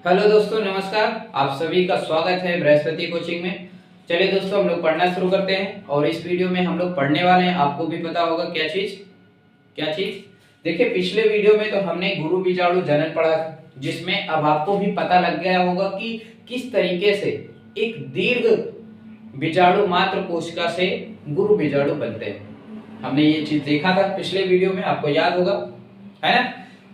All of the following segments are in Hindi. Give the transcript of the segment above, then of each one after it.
हेलो दोस्तों, नमस्कार। आप सभी का स्वागत है बृहस्पति कोचिंग में। चलिए दोस्तों, हम लोग पढ़ना शुरू करते हैं। और इस वीडियो में हम लोग पढ़ने वाले हैं, आपको भी पता होगा क्या चीज। देखिए, पिछले वीडियो में तो हमने गुरु बीजाणु जनन पढ़ा था, जिसमें अब आपको भी पता लग गया होगा कि किस तरीके से एक दीर्घ बीजाणु मात्र कोशिका से गुरु बीजाणु बनते हैं। हमने ये चीज देखा था पिछले वीडियो में, आपको याद होगा, है ना,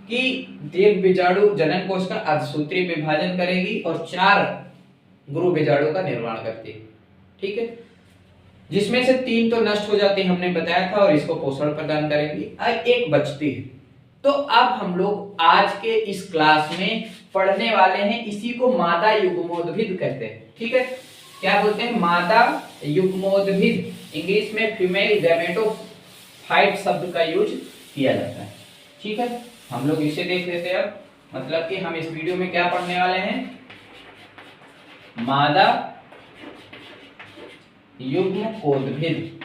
कि दीर्घ बीजाणु जनन कोशिका अर्धसूत्रीय विभाजन करेगी और 4 गुरु बीजाणु का निर्माण करती है। ठीक है, जिसमें से 3 तो नष्ट हो जाती है, हमने बताया था, और इसको पोषण प्रदान करेंगी और एक बचती है। तो अब हम लोग आज के इस क्लास में पढ़ने वाले हैं, इसी को मादा युग्मोद्भिद कहते हैं। ठीक है, क्या बोलते हैं? मादा युग्मोद्भिद। इंग्लिश में फीमेल गैमेटोफाइट शब्द का यूज किया जाता है। ठीक है, हम लोग इसे देख लेते हैं। अब मतलब कि हम इस वीडियो में क्या पढ़ने वाले हैं? मादा युग्मकोद्भिद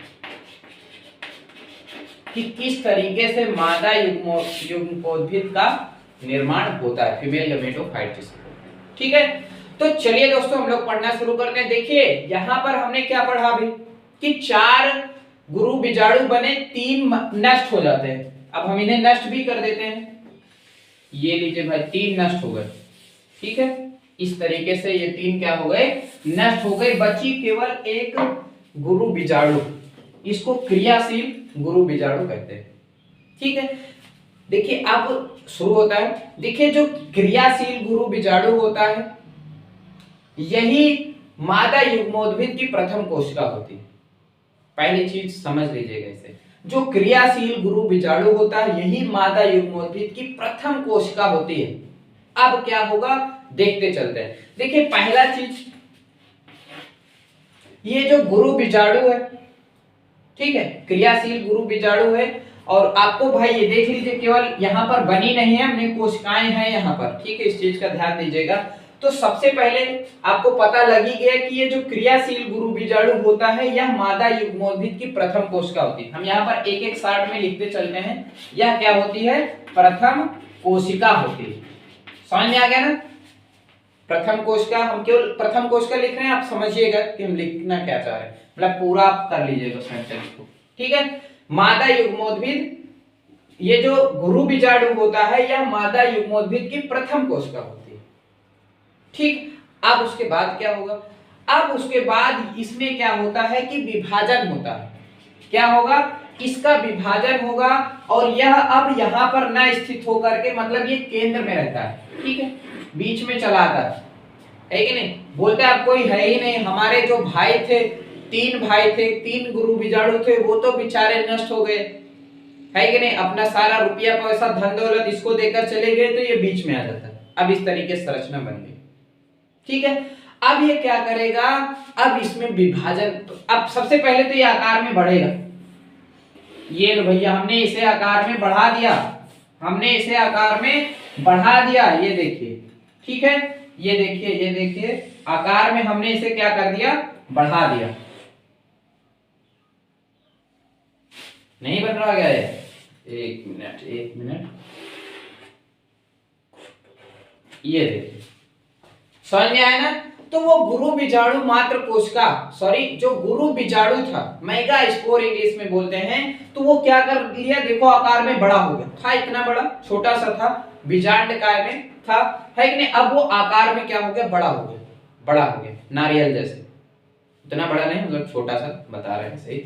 कि किस तरीके से मादा युग्मकोद्भिद का निर्माण होता है, फीमेल गैमेटोफाइट जिसको। ठीक है, तो चलिए दोस्तों, हम लोग पढ़ना शुरू करते हैं। देखिए, यहां पर हमने क्या पढ़ा अभी कि 4 गुरु बीजाणु बने, 3 नष्ट हो जाते हैं। अब हम इन्हें नष्ट भी कर देते हैं। ये लीजिए भाई, 3 नष्ट हो गए। ठीक है, इस तरीके से ये 3 क्या हो गए? नष्ट हो गए। बची केवल एक गुरु बीजाणु, इसको क्रियाशील गुरु बीजाणु कहते हैं। ठीक है, देखिए अब शुरू होता है। देखिए, जो क्रियाशील गुरु बीजाणु होता है, यही मादा युग्मोद्भिद की प्रथम कोशिका होती है। पहली चीज समझ लीजिएगा इसे, जो क्रियाशील गुरु बीजाणु होता है, यही मादा युग्मोद्भिद की प्रथम कोशिका होती है। अब क्या होगा, देखते चलते हैं। देखिए, पहला चीज, ये जो गुरु बीजाणु है, ठीक है, क्रियाशील गुरु बीजाणु है। और आपको भाई ये देख लीजिए, केवल यहाँ पर बनी नहीं है, हमने कोशिकाएं हैं यहाँ पर। ठीक है, इस चीज का ध्यान दीजिएगा। तो सबसे पहले आपको पता लग ही गया कि ये जो क्रियाशील गुरु बीजाणु होता है, यह मादा युग्मोद्भिद की प्रथम कोशिका होती है। हम यहाँ पर एक एक शार्ट में लिखते चलते हैं। यह क्या होती है? प्रथम कोशिका होती है। समझ में आ गया ना? प्रथम कोशिका, हम केवल प्रथम कोशिका लिख रहे हैं, आप समझिएगा कि हम लिखना क्या चाह रहे हैं। मतलब पूरा आप कर लीजिएगा सेंटेंस को। ठीक है, मादा युग्मोद्भिद, ये जो गुरु बीजाणु होता है, यह मादा युग्मोद्भिद की प्रथम कोशिका होती है। ठीक, अब उसके बाद क्या होगा? अब उसके बाद इसमें क्या होता है कि विभाजन होता है। क्या होगा? इसका विभाजन होगा, और यह अब यहाँ पर न स्थित होकर के, मतलब ये केंद्र में रहता है। ठीक है, बीच में चला आता है कि नहीं? बोलते अब कोई है ही नहीं। हमारे जो भाई थे, 3 भाई थे, 3 गुरु बीजाणु थे, वो तो बेचारे नष्ट हो गए, है कि नहीं? अपना सारा रुपया पैसा धन दौलत इसको देकर चले गए, तो ये बीच में आ जाता है। अब इस तरीके से संरचना बन गई। ठीक है, अब ये क्या करेगा? अब इसमें विभाजन, तो अब सबसे पहले तो ये आकार में बढ़ेगा। ये लो भैया, हमने इसे आकार में बढ़ा दिया, हमने इसे आकार में बढ़ा दिया। ये देखिए, ठीक है, ये देखिए आकार में हमने इसे क्या कर दिया? बढ़ा दिया। नहीं बन रहा क्या है? एक मिनट, ये देखिए, समझ में आया ना? तो वो गुरु बीजाणु मात्र कोशिका, सॉरी, जो गुरु बीजाणु था, मेगा स्पोर इंग्लिश में बोलते हैं, तो वो क्या कर लिया? देखो, आकार में बड़ा हो गया। था इतना बड़ा, छोटा सा था, बीजांडकाय में था, है कि नहीं? अब वो आकार में क्या हो गया? बड़ा हो गया, नारियल जैसे। इतना बड़ा नहीं, मतलब छोटा सा बता रहे हैं, सही।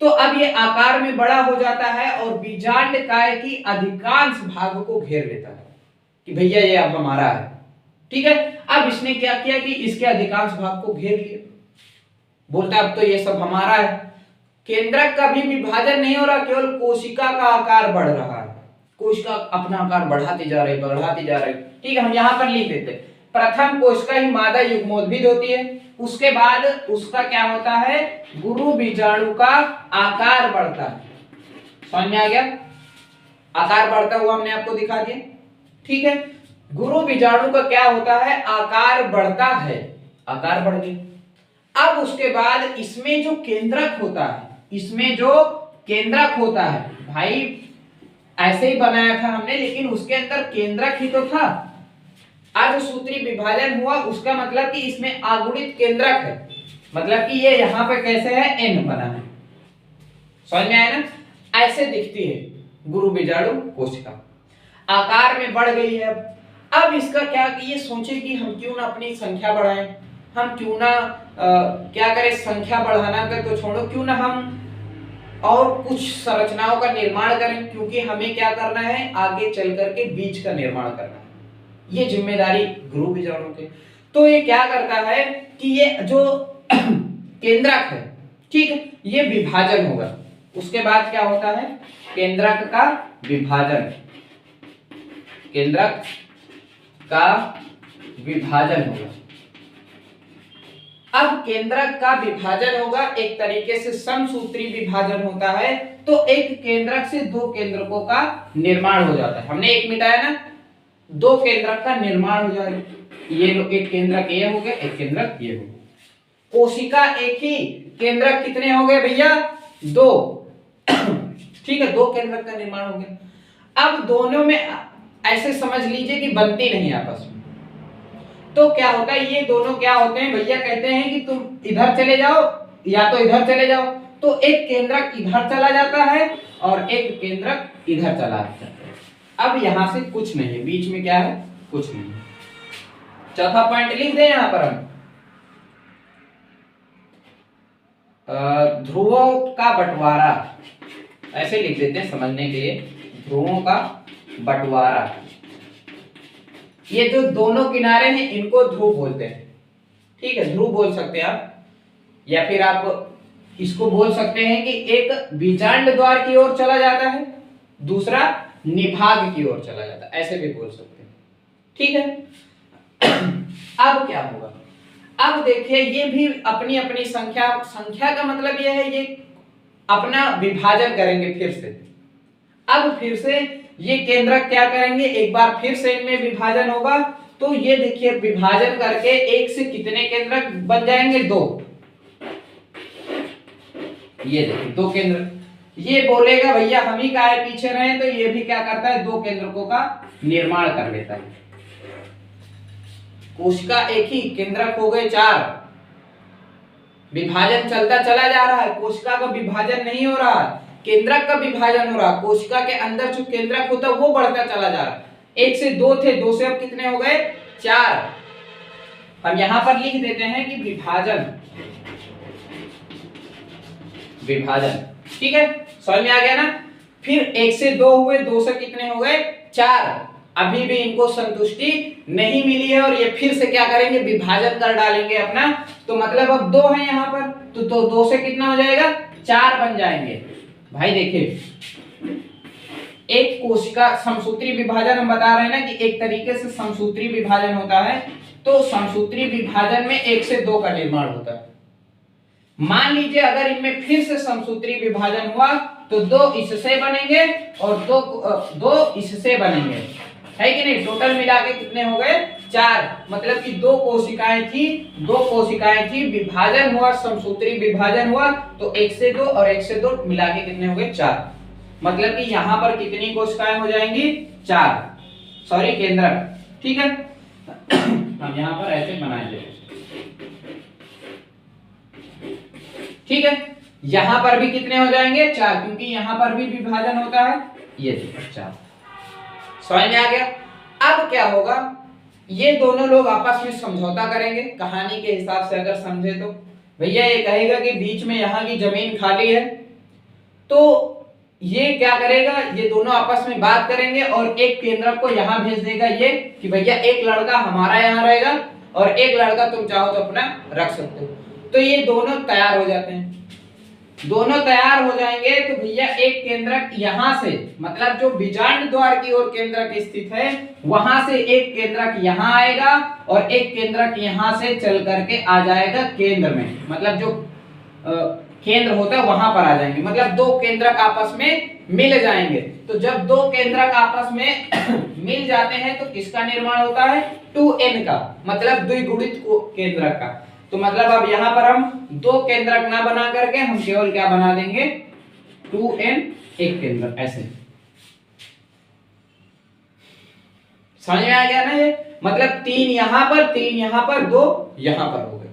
तो अब ये आकार में बड़ा हो जाता है और बीजांडकाय की अधिकांश भाग को घेर लेता है कि भैया ये अब हमारा है। ठीक है, अब इसने क्या किया कि इसके अधिकांश भाग को घेर लिया। बोलता अब तो ये सब हमारा है। केंद्रक का भी विभाजन नहीं हो रहा, केवल कोशिका का आकार बढ़ रहा है। कोशिका अपना आकार बढ़ाती जा रही। ठीक है, हम यहाँ पर लिख देते, प्रथम कोशिका ही मादा युग्मोद्भिद होती है। उसके बाद उसका क्या होता है? गुरु बीजाणु का आकार बढ़ता है। समझ में आ गया? आकार बढ़ता हुआ हमने आपको दिखा दिया। ठीक है, गुरु बीजाणु का क्या होता है? आकार बढ़ता है, आकार बढ़ गया। अब उसके बाद इसमें जो केंद्रक होता है, भाई ऐसे ही बनाया था हमने, लेकिन उसके अंदर केंद्रक ही तो था। आज जो सूत्री विभाजन हुआ उसका मतलब कि इसमें अगुणित केंद्रक है, मतलब कि ये यहाँ पे कैसे है, n बना है। समझ में आया ना? ऐसे दिखती है गुरु बीजाणु कोशिका, आकार में बढ़ गई है। अब इसका क्या कि ये सोचे कि हम क्यों ना अपनी संख्या बढ़ाएं, हम क्यों ना क्या करें, संख्या बढ़ाना का तो छोड़ो, क्यों ना हम और कुछ संरचनाओं का निर्माण करें, क्योंकि हमें क्या करना है, आगे चल करके बीज का निर्माण करना है, ये जिम्मेदारी गुरु बीजाणु की। तो ये क्या करता है कि ये जो केंद्रक है, ठीक है, ये विभाजन होगा। उसके बाद क्या होता है, केंद्रक का विभाजन, केंद्रक का विभाजन होगा। अब केंद्रक का विभाजन होगा, एक तरीके से समसूत्री विभाजन होता है। तो एक केंद्रक से दो केंद्रकों का निर्माण हो जाता है। हमने एक मिटाया ना, दो केंद्रक का निर्माण हो जाएगा। ये एक केंद्रक ये हो गया, एक केंद्रक ये हो गया। कोशिका एक ही, केंद्रक कितने हो गए भैया, दो। ठीक है, दो केंद्रक का निर्माण हो गया। अब दोनों में ऐसे समझ लीजिए कि बनती नहीं आपस में, तो क्या होता है, ये दोनों क्या होते हैं भैया, कहते हैं कि तुम इधर चले जाओ या तो इधर चले जाओ। तो एक केंद्रक इधर चला जाता है और एक केंद्रक इधर चला जाता है। अब यहां से कुछ नहीं है, बीच में क्या है, कुछ नहीं है। चौथा पॉइंट लिख दें यहां पर हम, ध्रुवों का बंटवारा, ऐसे लिख देते हैं समझने के लिए, ध्रुवों का बंटवारा। ये जो दोनों किनारे हैं इनको ध्रुव बोलते हैं, ठीक है, ध्रुव बोल सकते हैं आप, या फिर आप इसको बोल सकते हैं कि एक बीजांड द्वार की ओर चला जाता है, दूसरा निभाग की ओर चला जाता है, ऐसे भी बोल सकते हैं। ठीक है, अब क्या होगा, अब देखिए ये भी अपनी अपनी संख्या, संख्या का मतलब ये है, ये अपना विभाजन करेंगे फिर से। अब फिर से ये केंद्रक क्या करेंगे, एक बार फिर से इनमें विभाजन होगा। तो ये देखिए विभाजन करके एक से कितने केंद्रक बन जाएंगे, दो। ये देखिए दो केंद्र, ये बोलेगा भैया हम ही काहे पीछे रहे, तो ये भी क्या करता है, दो केंद्रकों का निर्माण कर लेता है। कोशिका एक ही, केंद्रक हो गए चार, विभाजन चलता चला जा रहा है, कोशिका का विभाजन नहीं हो रहा, केंद्रक का विभाजन हो रहा। कोशिका के अंदर जो केंद्रक होता है वो बढ़ता चला जा रहा है। एक से दो थे, दो से अब कितने हो गए, चार। हम यहां पर लिख देते हैं कि विभाजन, विभाजन, ठीक है, समझ में आ गया ना। फिर एक से दो हुए, दो से कितने हो गए, चार। अभी भी इनको संतुष्टि नहीं मिली है और ये फिर से क्या करेंगे, विभाजन कर डालेंगे अपना। तो मतलब अब दो है यहाँ पर, तो दो से कितना हो जाएगा, चार बन जाएंगे। भाई देखिए, एक कोशिका समसूत्री विभाजन हम बता रहे हैं ना कि एक तरीके से समसूत्री विभाजन होता है। तो समसूत्री विभाजन में एक से दो का निर्माण होता है। मान लीजिए अगर इनमें फिर से समसूत्री विभाजन हुआ तो दो इससे बनेंगे और दो इससे बनेंगे, है कि नहीं। टोटल मिला के कितने हो गए, चार। मतलब कि दो कोशिकाएं थी, विभाजन हुआ, समसूत्री विभाजन हुआ, तो एक से दो और एक से दो मिला के कितने हो गए, चार। मतलब कि यहां पर कितनी कोशिकाएं हो जाएंगी, चार, सॉरी केंद्रक, ठीक है। हम यहां पर ऐसे बनाएंगे, ठीक है। यहां पर भी कितने हो जाएंगे, चार, क्योंकि यहां पर भी विभाजन होता है। ये देखो चार, समझ में आ गया। अब क्या होगा, ये दोनों लोग आपस में समझौता करेंगे कहानी के हिसाब से अगर समझे तो। भैया ये कहेगा कि बीच में यहाँ की जमीन खाली है, तो ये क्या करेगा, ये दोनों आपस में बात करेंगे और एक केंद्रक को यहाँ भेज देगा ये कि भैया एक लड़का हमारा यहाँ रहेगा और एक लड़का तुम चाहो तो अपना रख सकते हो। तो ये दोनों तैयार हो जाते हैं। दोनों तैयार हो जाएंगे तो भैया एक केंद्रक यहां से, मतलब जो बीजांड द्वार की ओर केंद्रक स्थित है, वहां से एक केंद्रक यहां आएगा और एक केंद्रक यहां से चल करके आ जाएगा केंद्र में, मतलब जो केंद्र होता है वहां पर आ जाएंगे। मतलब दो केंद्रक आपस में मिल जाएंगे। तो जब दो केंद्रक आपस में मिल जाते हैं तो किसका निर्माण होता है, 2n का, मतलब द्विगुणित केंद्रक का। तो मतलब अब यहां पर हम दो केंद्रक ना बना करके हम केवल क्या बना देंगे, 2n एक केंद्रक, ऐसे। समझ में आ गया ना ये। मतलब 3 यहां पर, 3 यहां पर, 2 यहां पर हो गए।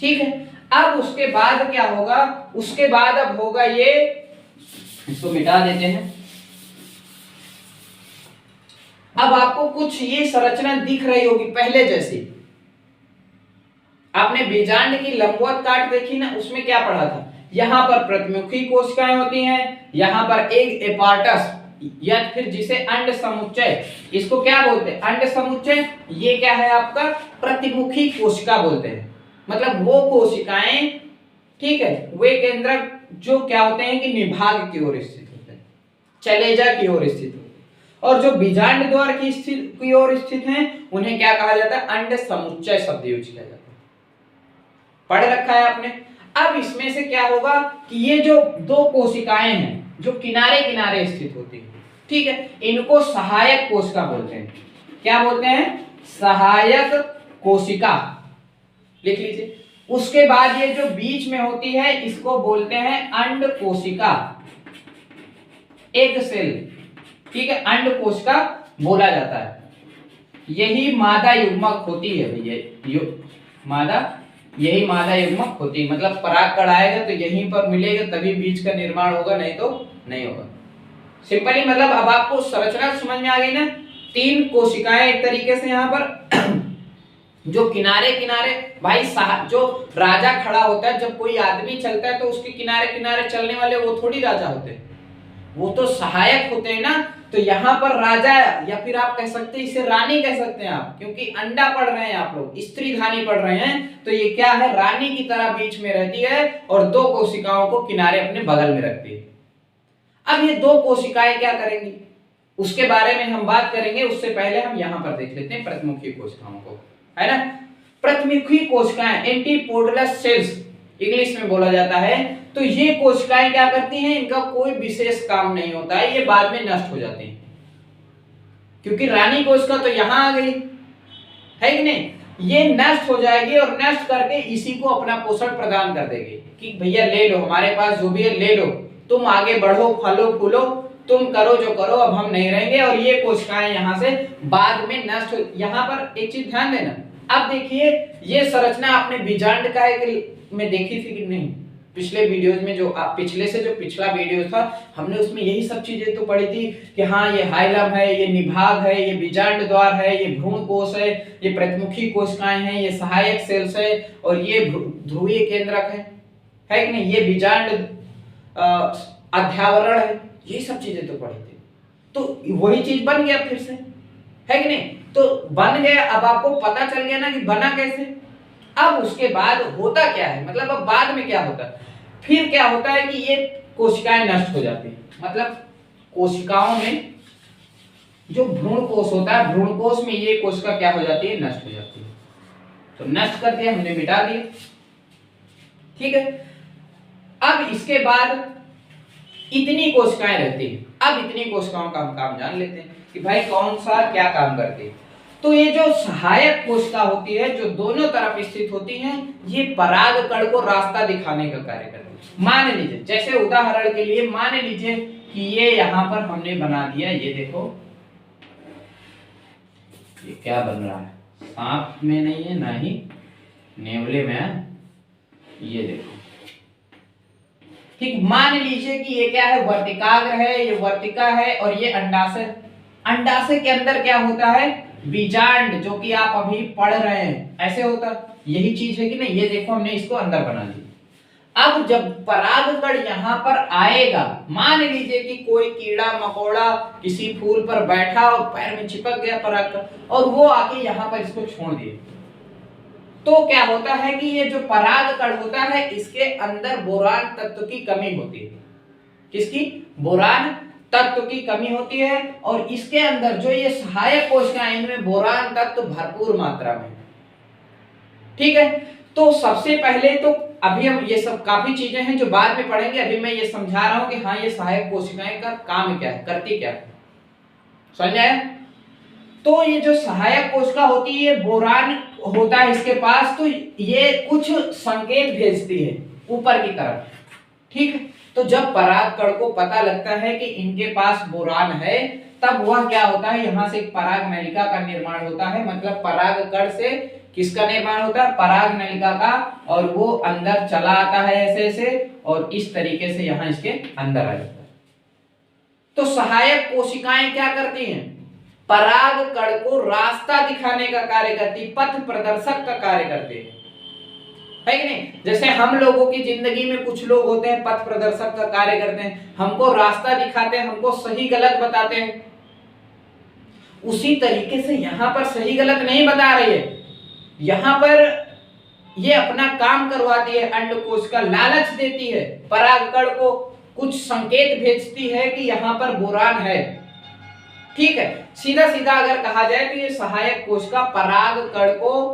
ठीक है, अब उसके बाद क्या होगा, उसके बाद अब होगा ये, इसको मिटा देते हैं। अब आपको कुछ ये संरचना दिख रही होगी पहले जैसी। आपने बीजांड की लंबवत काट देखी ना, उसमें क्या पढ़ा था, यहां पर प्रतिमुखी कोशिकाएं होती हैं, यहां पर एक एपार्टस या फिर जिसे अंड समुच्चय, इसको क्या बोलते हैं, अंड समुच्चय। ये क्या है आपका, प्रतिमुखी कोशिका बोलते हैं। मतलब वो कोशिकाएं, ठीक है, वे केंद्रक जो क्या होते हैं कि निभाग की ओर स्थित होते हैं, चलेजा की ओर स्थित होते हैं। और जो बीजांड द्वार की ओर स्थित हैं, उन्हें क्या कहा जाता है, अंड समुच्चय शब्द यूज किया जाता है। पढ़ रखा है आपने। अब इसमें से क्या होगा कि ये जो दो कोशिकाएं हैं जो किनारे किनारे स्थित होती है, ठीक है, इनको सहायक कोशिका बोलते हैं। क्या बोलते हैं, सहायक कोशिका, लिख लीजिए। उसके बाद ये जो बीच में होती है इसको बोलते हैं अंड कोशिका, एग सेल, ठीक है, अंड कोशिका बोला जाता है। यही मादा युग्मक होती है भैया, मादा, यही मादा युग्मक होती है। मतलब परागकण आएगा तो यहीं पर मिलेगा तभी बीज का निर्माण होगा, नहीं तो नहीं होगा। सिंपली मतलब अब आपको संरचना समझ में आ गई ना। 3 कोशिकाएं एक तरीके से यहाँ पर जो किनारे किनारे, भाई जो राजा खड़ा होता है, जब कोई आदमी चलता है तो उसके किनारे किनारे चलने वाले वो थोड़ी राजा होते हैं, वो तो सहायक होते हैं ना। तो यहाँ पर राजा, या फिर आप कह सकते हैं इसे रानी कह सकते हैं आप, क्योंकि अंडा पढ़ रहे हैं आप लोग, स्त्री धानी पढ़ रहे हैं, तो ये क्या है, रानी की तरह बीच में रहती है और 2 कोशिकाओं को किनारे अपने बगल में रखती है। अब ये 2 कोशिकाएं क्या करेंगी उसके बारे में हम बात करेंगे, उससे पहले हम यहाँ पर देख लेते हैं प्रतिमुखी कोशिकाओं को, है ना। प्रतिमुखी कोशिकाएं, एंटीपोडलस सेल्स इंग्लिश में बोला जाता है। तो ये कोशिकाएं क्या करती हैं, इनका कोई विशेष काम नहीं होता है, ये बाद में नष्ट हो जाती हैं, क्योंकि रानी कोशिका तो यहां आ गई है कि नहीं, ये नष्ट हो जाएगी और नष्ट करके इसी को अपना पोषण प्रदान कर देगी कि भैया ले लो, हमारे पास जो भी है ले लो, तुम आगे बढ़ो, फलो फूलो, तुम करो जो करो, अब हम नहीं रहेंगे। और ये कोशिकाएं यहां से बाद में नष्ट हो। यहां पर एक चीज ध्यान देना, अब देखिए ये संरचना आपने बीजांड का में देखी थी कि नहीं, पिछले वीडियोस में, जो पिछले से जो पिछला वीडियो था हमने उसमें यही सब चीजें तो पढ़ी थी कि हाँ ये हाइलम है, ये निभाग है, ये बीजांड द्वार है, ये भ्रूण कोश है, ये प्रतिमुखी कोशिकाएं हैं, ये सहायक सेल्स है और ये ध्रुवीय केंद्रक है कि नहीं, ये बीजांड अध्यावरण है, ये सब चीजें तो पढ़ी थी। तो वही चीज बन गया फिर से, है कि नहीं, तो बन गया। अब आपको पता चल गया ना कि बना कैसे। अब उसके बाद होता क्या है, मतलब अब बाद में क्या होता है, फिर क्या होता है कि ये कोशिकाएं नष्ट हो जाती है। मतलब कोशिकाओं में जो भ्रूण कोश होता है, भ्रूण कोश में ये कोशिका क्या हो जाती है, नष्ट हो जाती है। तो नष्ट कर दिया हमने, मिटा दिया, ठीक है। अब इसके बाद इतनी कोशिकाएं रहती है। अब इतनी कोशिकाओं का हम काम जान लेते हैं कि भाई कौन सा क्या काम करती है। तो ये जो सहायक कोशिका होती है, जो दोनों तरफ स्थित होती हैं, ये परागकण को रास्ता दिखाने का कार्य करती है। मान लीजिए, जैसे उदाहरण के लिए मान लीजिए कि ये यहाँ पर हमने बना दिया, ये देखो ये क्या बन रहा है, सांप में नहीं है ना ही नेवले में है, ये देखो, ठीक। मान लीजिए कि ये क्या है, वर्तिकाग्र है, ये वर्तिका है और ये अंडाशय। अंडाशय के अंदर क्या होता है, बीजांड, जो कि आप अभी पढ़ रहे हैं, ऐसे होता, यही चीज है कि नहीं। ये देखो हमने इसको अंदर बना दिया। अब जब परागकण यहाँ पर आएगा, मान लीजिए कि कोई कीड़ा मकोड़ा किसी फूल पर बैठा और पैर में चिपक गया परागकण और वो आके यहाँ पर इसको छोड़ दिए, तो क्या होता है कि ये जो परागकण होता है इसके अंदर बोरान तत्व की कमी होती है। किसकी, बोरान तत्व की कमी होती है। और इसके अंदर जो ये सहायक कोशिकाएं, इनमें बोरान तत्व भरपूर मात्रा में, ठीक है। तो सबसे पहले तो अभी हम ये सब काफी चीजें हैं जो बाद में पढ़ेंगे, अभी मैं ये समझा रहा हूं कि हाँ ये सहायक कोशिकाएं का काम क्या है, करती क्या है, समझ आया। तो ये जो सहायक कोशिका होती है, बोरान होता है इसके पास, तो ये कुछ संकेत भेजती है ऊपर की तरफ, ठीक है। तो जब परागकण को पता लगता है कि इनके पास बोरान है, तब वह क्या होता है, यहाँ से एक पराग नलिका का निर्माण होता है, मतलब पराग कण से किसका निर्माण होता है, पराग नलिका का, और वो अंदर चला आता है ऐसे ऐसे, और इस तरीके से यहाँ इसके अंदर आ जाता है। तो सहायक कोशिकाएं क्या करती हैं, पराग कण को रास्ता दिखाने का कार्य करती, पथ प्रदर्शक का कार्य करते हैं, है कि नहीं। जैसे हम लोगों की जिंदगी में कुछ लोग होते हैं पथ प्रदर्शक का कार्य करते हैं, हमको रास्ता दिखाते हैं, हमको सही गलत बताते हैं। उसी तरीके से यहाँ पर सही गलत नहीं बता रही है, यहाँ पर ये अपना काम करवाती है, अंडकोश का लालच देती है, परागकण को कुछ संकेत भेजती है कि यहाँ पर बोरान है। ठीक है, सीधा सीधा अगर कहा जाए तो ये सहायक कोश का परागकण को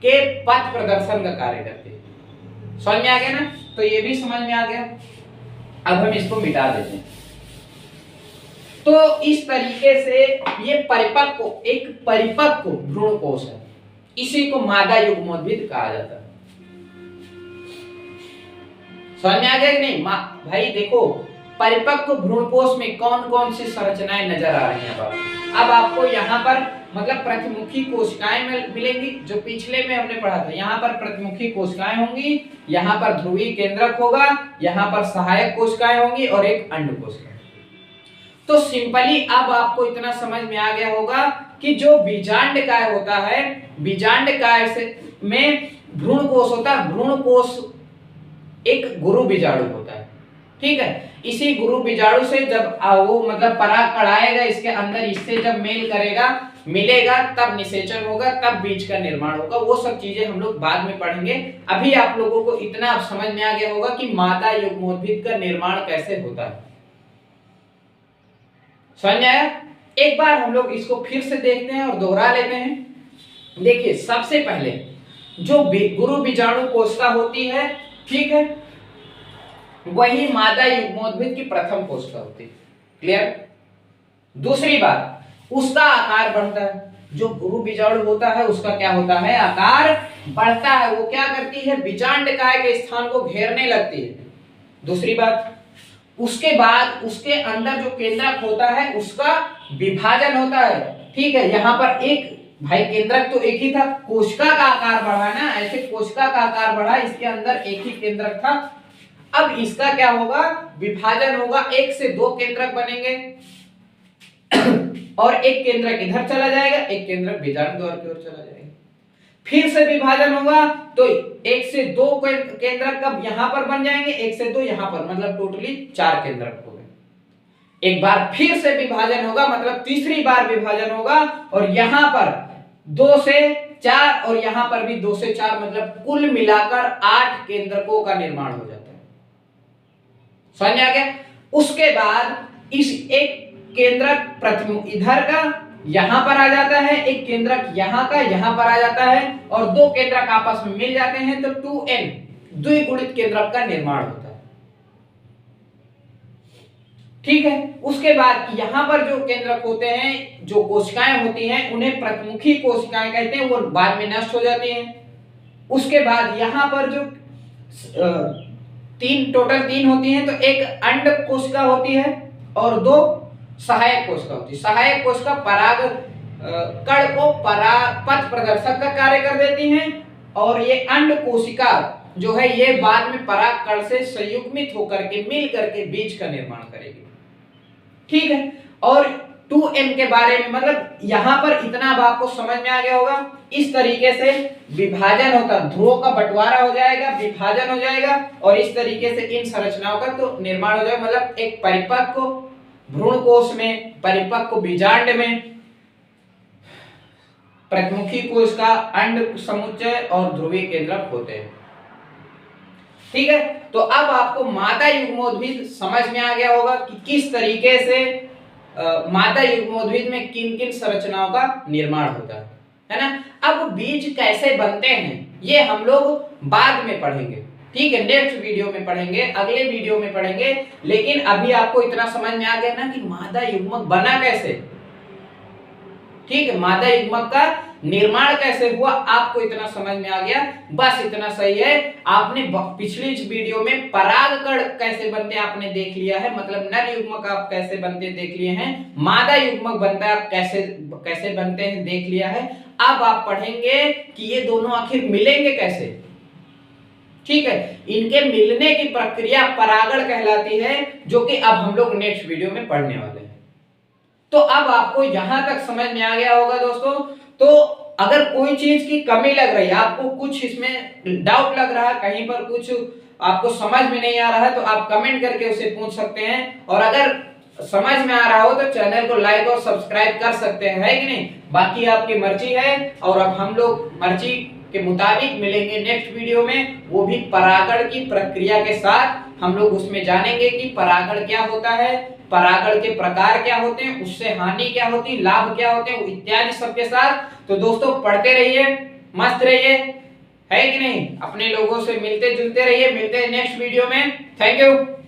के पथ प्रदर्शन का कार्य करते हैं। समझ में आ गया ना, तो ये भी समझ में आ गया। अब हम इसको मिटा देते हैं। तो इस तरीके से ये परिपक्व, एक परिपक्व भ्रूणकोश है, इसी को मादा युग्मोद्भिद कहा जाता है। समझ में आ गया कि नहीं भाई। देखो परिपक्व भ्रूणकोश में कौन कौन सी संरचनाएं नजर आ रही हैं। अब आपको यहाँ पर मतलब प्रतिमुखी कोशिकाएं मिलेंगी, जो पिछले में हमने पढ़ा था। यहाँ पर प्रतिमुखी कोशिकाएं होंगी, यहाँ पर ध्रुवीय केंद्रक होगा, यहाँ पर सहायक कोशिकाएं होंगी और एक अंड कोशिका। तो सिंपली अब आपको इतना समझ में आ गया होगा कि जो बीजांडकाय होता है, बीजांडकाय से में भ्रूणकोश होता है, भ्रूणकोश एक गुरु बीजाणु होता है। ठीक है, इसी गुरु बीजाणु से जब वो मतलब पराग कण आएगा इसके अंदर, इससे जब मेल करेगा, मिलेगा, तब निषेचन होगा, तब बीज का निर्माण होगा। वो सब चीजें हम लोग बाद में पढ़ेंगे। अभी आप लोगों को इतना समझ में आ गया होगा कि मादा युग्मोद्भिद का निर्माण कैसे होता है। समझ में आया। एक बार हम लोग इसको फिर से देखते हैं और दोहरा लेते हैं। देखिए सबसे पहले जो गुरु बीजाणु कोशिका होती है, ठीक है, वही मादा युग्मोद्भिद की प्रथम कोशिका होती है। क्लियर। दूसरी बात, उसका आकार बढ़ता है। जो गुरु बीजाणु होता है उसका क्या होता है, आकार बढ़ता है। वो क्या करती है, बीजांडकाय के स्थान को घेरने लगती है। दूसरी बात, उसके बाद उसके अंदर जो केंद्रक होता है उसका विभाजन होता है। ठीक है, यहाँ पर एक भाई केंद्रक तो एक ही था, कोशिका का आकार बढ़ा ना, ऐसे कोशिका का आकार बढ़ा, इसके अंदर एक ही केंद्रक था। अब इसका क्या होगा, विभाजन होगा, एक से दो केंद्रक बनेंगे और एक केंद्रक इधर चला जाएगा, एक केंद्रक बीजांड द्वार की ओर चला जाएगा। फिर से विभाजन होगा तो एक से दो केंद्रक कब यहां पर बन जाएंगे, एक से दो यहां पर, मतलब टोटली 4 केंद्रक हो गए। एक बार फिर से विभाजन होगा, मतलब तीसरी बार विभाजन होगा, और यहां पर 2 से 4 और यहां पर भी 2 से 4, मतलब कुल मिलाकर 8 केंद्रकों का निर्माण हो जाता है। समझ आ गया। उसके बाद इस एक केंद्रक प्रथम इधर का यहां पर आ जाता है, एक केंद्रक यहां का यहां पर आ जाता है, और दो केंद्रक आपस में मिल जाते हैं, तो 2n द्विगुणित केंद्रक का निर्माण होता है। ठीक है, उसके बाद यहां पर जो केंद्रक होते हैं, जो कोशिकाएं होती हैं, उन्हें प्रतिमुखी कोशिकाएं कहते हैं, वो बाद में नष्ट हो जाती हैं। उसके बाद यहां पर जो टोटल तीन होती हैं, तो एक अंड कोशिका होती है और 2 सहायक कोशिका होती है। सहायक कोशिका पराग कण को पथ प्रदर्शक का कार्य कर देती हैं, और ये अंड कोशिका जो है ये बाद में पराग कण से संयुग्मित होकर के मिल करके बीज का निर्माण करेगी। ठीक है, और 2n के बारे में, मतलब यहां पर इतना अब आपको समझ में आ गया होगा। इस तरीके से विभाजन होता, ध्रुवों का बंटवारा हो जाएगा, विभाजन हो जाएगा, और इस तरीके से इन संरचनाओं का तो निर्माण हो जाएगा। मतलब एक परिपक्व भ्रूणकोश में, परिपक्व बीजांड में प्रतिमुखी कोश का अंड समुच्चय और ध्रुवीय केंद्रक होते हैं। ठीक है, तो अब आपको मादा युग्मोद्भिद समझ में आ गया होगा कि किस तरीके से मादा युग्मोद्भिद में किन किन संरचनाओं का निर्माण होता है ना। अब बीज कैसे बनते हैं ये हम लोग बाद में पढ़ेंगे। ठीक है, नेक्स्ट वीडियो में पढ़ेंगे, अगले वीडियो में पढ़ेंगे। लेकिन अभी आपको इतना समझ में आ गया ना कि मादा युग्मक बना कैसे। ठीक है, मादा युग्मक का निर्माण कैसे हुआ आपको इतना समझ में आ गया, बस इतना सही है। आपने पिछली वीडियो में परागकण कैसे बनते आपने देख लिया है, मतलब नर युग्मक आप कैसे बनते देख लिए हैं, मादा युग्मक बनता है आप कैसे कैसे बनते हैं देख लिया है। अब आप पढ़ेंगे कि ये दोनों आखिर मिलेंगे कैसे। ठीक है, इनके मिलने की प्रक्रिया परागण कहलाती है, जो कि अब हम लोग नेक्स्ट वीडियो में पढ़ने वाले हैं। तो अब आपको यहां तक समझ में आ गया होगा दोस्तों। तो अगर कोई चीज की कमी लग रही है, आपको कुछ इसमें डाउट लग रहा है, कहीं पर कुछ आपको समझ में नहीं आ रहा है, तो आप कमेंट करके उसे पूछ सकते हैं। और अगर समझ में आ रहा हो तो चैनल को लाइक और सब्सक्राइब कर सकते हैं, है कि नहीं। बाकी आपकी मर्जी है। और अब हम लोग मर्जी के मुताबिक मिलेंगे नेक्स्ट वीडियो में, वो भी परागण की प्रक्रिया के साथ। हम लोग उसमें जानेंगे कि परागण क्या होता है, परागण के प्रकार क्या होते हैं, उससे हानि क्या होती है, लाभ क्या होते हैं, इत्यादि सबके साथ। तो दोस्तों पढ़ते रहिए, मस्त रहिए, है कि नहीं, अपने लोगों से मिलते जुलते रहिए। मिलते हैं नेक्स्ट वीडियो में। Thank you.